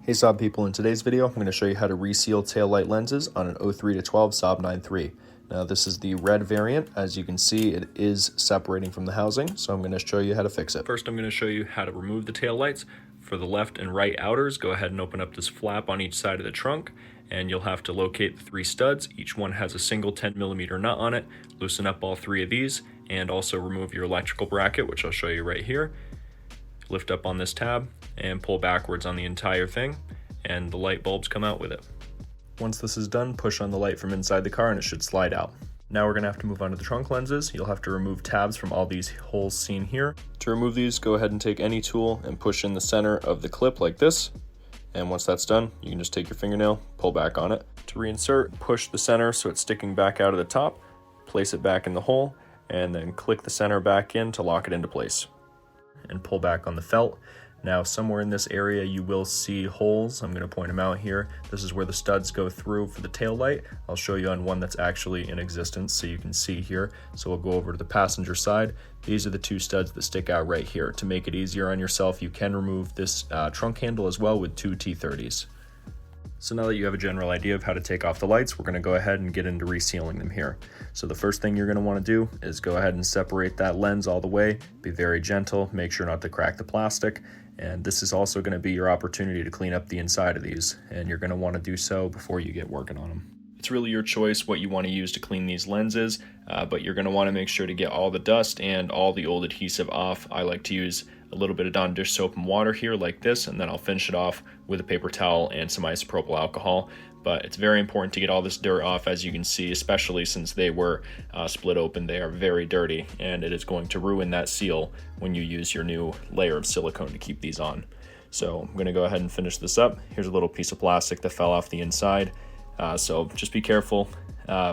Hey Saab people, in today's video I'm going to show you how to reseal tail light lenses on an 03 to 12 Saab 9.3. Now this is the red variant. As you can see, it is separating from the housing, so I'm going to show you how to fix it. First I'm going to show you how to remove the tail lights. For the left and right outers, go ahead and open up this flap on each side of the trunk, and you'll have to locate the 3 studs. Each one has a single 10mm nut on it. Loosen up all 3 of these, and also remove your electrical bracket, which I'll show you right here. Lift up on this tab and pull backwards on the entire thing, and the light bulbs come out with it. Once this is done, push on the light from inside the car and it should slide out. Now we're going to have to move on to the trunk lenses. You'll have to remove tabs from all these holes seen here. To remove these, go ahead and take any tool and push in the center of the clip like this. And once that's done, you can just take your fingernail, pull back on it. To reinsert, push the center so it's sticking back out of the top, place it back in the hole, and then click the center back in to lock it into place. And pull back on the felt. Now somewhere in this area you will see holes. I'm going to point them out here. This is where the studs go through for the tail light. I'll show you on one that's actually in existence so you can see here. So we'll go over to the passenger side. These are the 2 studs that stick out right here. To make it easier on yourself, you can remove this trunk handle as well with 2 T30s. So now that you have a general idea of how to take off the lights, we're going to go ahead and get into resealing them here. So the first thing you're going to want to do is go ahead and separate that lens all the way. Be very gentle, make sure not to crack the plastic. And this is also going to be your opportunity to clean up the inside of these, and you're going to want to do so before you get working on them. It's really your choice what you want to use to clean these lenses, but you're going to want to make sure to get all the dust and all the old adhesive off. I like to use a little bit of Dawn dish soap and water here like this, and then I'll finish it off with a paper towel and some isopropyl alcohol. But it's very important to get all this dirt off, as you can see, especially since they were split open. They are very dirty, and it is going to ruin that seal when you use your new layer of silicone to keep these on. So I'm going to go ahead and finish this up. Here's a little piece of plastic that fell off the inside. So just be careful.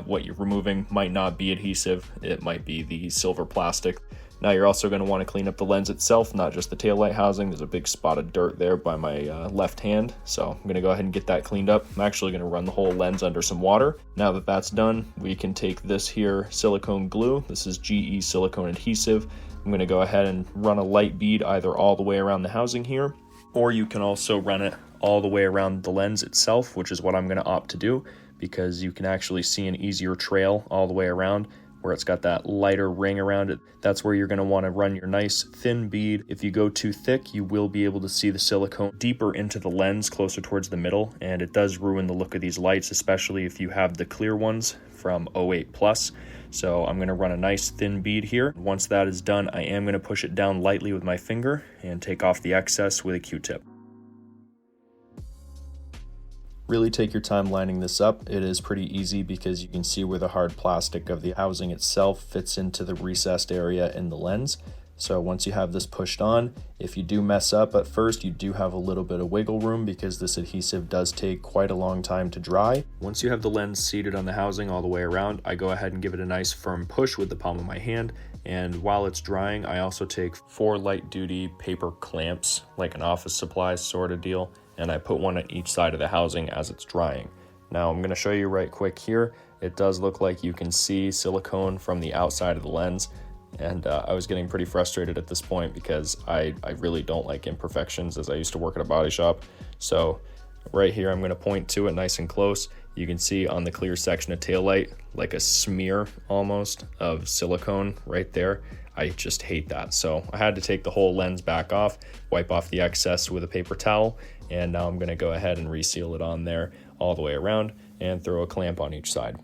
What you're removing might not be adhesive. It might be the silver plastic. Now you're also going to want to clean up the lens itself, not just the taillight housing. There's a big spot of dirt there by my left hand, so I'm going to go ahead and get that cleaned up. I'm actually going to run the whole lens under some water. Now that that's done, we can take this here silicone glue. This is GE silicone adhesive. I'm going to go ahead and run a light bead either all the way around the housing here, or you can also run it all the way around the lens itself, which is what I'm going to opt to do, because you can actually see an easier trail all the way around where it's got that lighter ring around it. That's where you're going to want to run your nice thin bead. If you go too thick, you will be able to see the silicone deeper into the lens, closer towards the middle, and it does ruin the look of these lights, especially if you have the clear ones from 08 Plus. So I'm going to run a nice thin bead here. Once that is done, I am going to push it down lightly with my finger and take off the excess with a Q-tip. Really take your time lining this up. It is pretty easy because you can see where the hard plastic of the housing itself fits into the recessed area in the lens. So once you have this pushed on, if you do mess up at first, you do have a little bit of wiggle room because this adhesive does take quite a long time to dry. Once you have the lens seated on the housing all the way around, I go ahead and give it a nice firm push with the palm of my hand. And while it's drying, I also take 4 light duty paper clamps, like an office supplies sort of deal, and I put one at each side of the housing as it's drying. Now I'm going to show you right quick here. It does look like you can see silicone from the outside of the lens, and I was getting pretty frustrated at this point because I really don't like imperfections, as I used to work at a body shop. So right here I'm going to point to it nice and close. You can see on the clear section of taillight like a smear almost of silicone right there. I just hate that. So I had to take the whole lens back off, wipe off the excess with a paper towel, and now I'm going to go ahead and reseal it on there all the way around and throw a clamp on each side.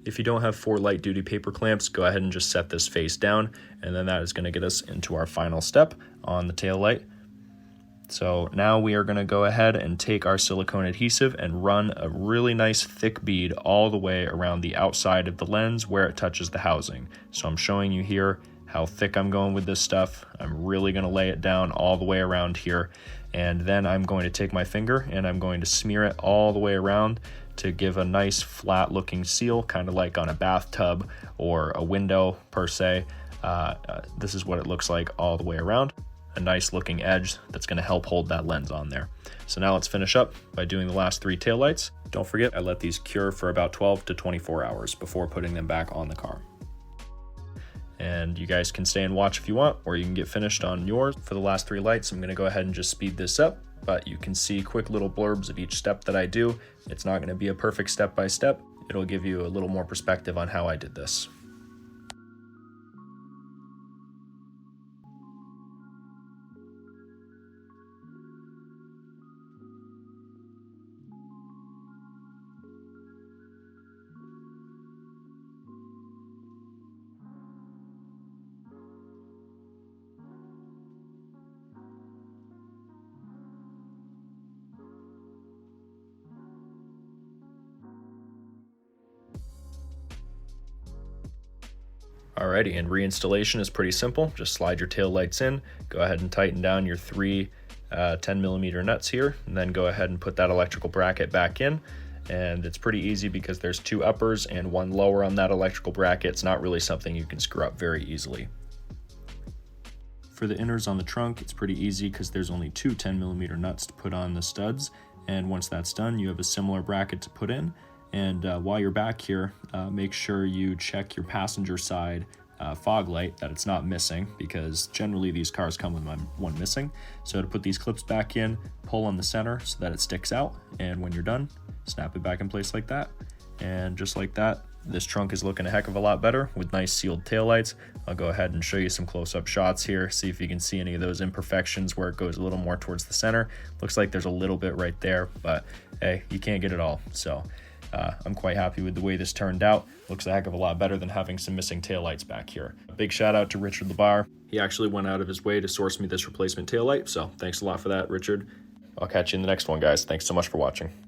If you don't have 4 light duty paper clamps, go ahead and just set this face down, and then that is going to get us into our final step on the tail light. So now we are going to go ahead and take our silicone adhesive and run a really nice thick bead all the way around the outside of the lens where it touches the housing. So I'm showing you here how thick I'm going with this stuff. I'm really going to lay it down all the way around here, and then I'm going to take my finger and I'm going to smear it all the way around to give a nice flat looking seal, kind of like on a bathtub or a window per se. This is what it looks like all the way around. A nice looking edge that's going to help hold that lens on there. So now let's finish up by doing the last 3 taillights. Don't forget, I let these cure for about 12 to 24 hours before putting them back on the car. And you guys can stay and watch if you want, or you can get finished on yours. For the last 3 lights, I'm going to go ahead and just speed this up but you can see quick little blurbs of each step that I do. It's not going to be a perfect step-by-step. It'll give you a little more perspective on how I did this. Alrighty, and reinstallation is pretty simple. Just slide your tail lights in, go ahead and tighten down your three 10mm nuts here, and then go ahead and put that electrical bracket back in. And it's pretty easy because there's two uppers and one lower on that electrical bracket. It's not really something you can screw up very easily. For the inners on the trunk, it's pretty easy because there's only two 10mm nuts to put on the studs. And once that's done, you have a similar bracket to put in. And while you're back here, make sure you check your passenger side fog light that it's not missing, because generally these cars come with one missing. So to put these clips back in, pull on the center so that it sticks out, and when you're done, snap it back in place like that. And just like that, this trunk is looking a heck of a lot better with nice sealed taillights. I'll go ahead and show you some close-up shots here, see if you can see any of those imperfections where it goes a little more towards the center. Looks like there's a little bit right there, but hey, you can't get it all. So I'm quite happy with the way this turned out. Looks a heck of a lot better than having some missing taillights back here. A big shout out to Richard Labar. He actually went out of his way to source me this replacement taillight, so thanks a lot for that, Richard. I'll catch you in the next one, guys. Thanks so much for watching.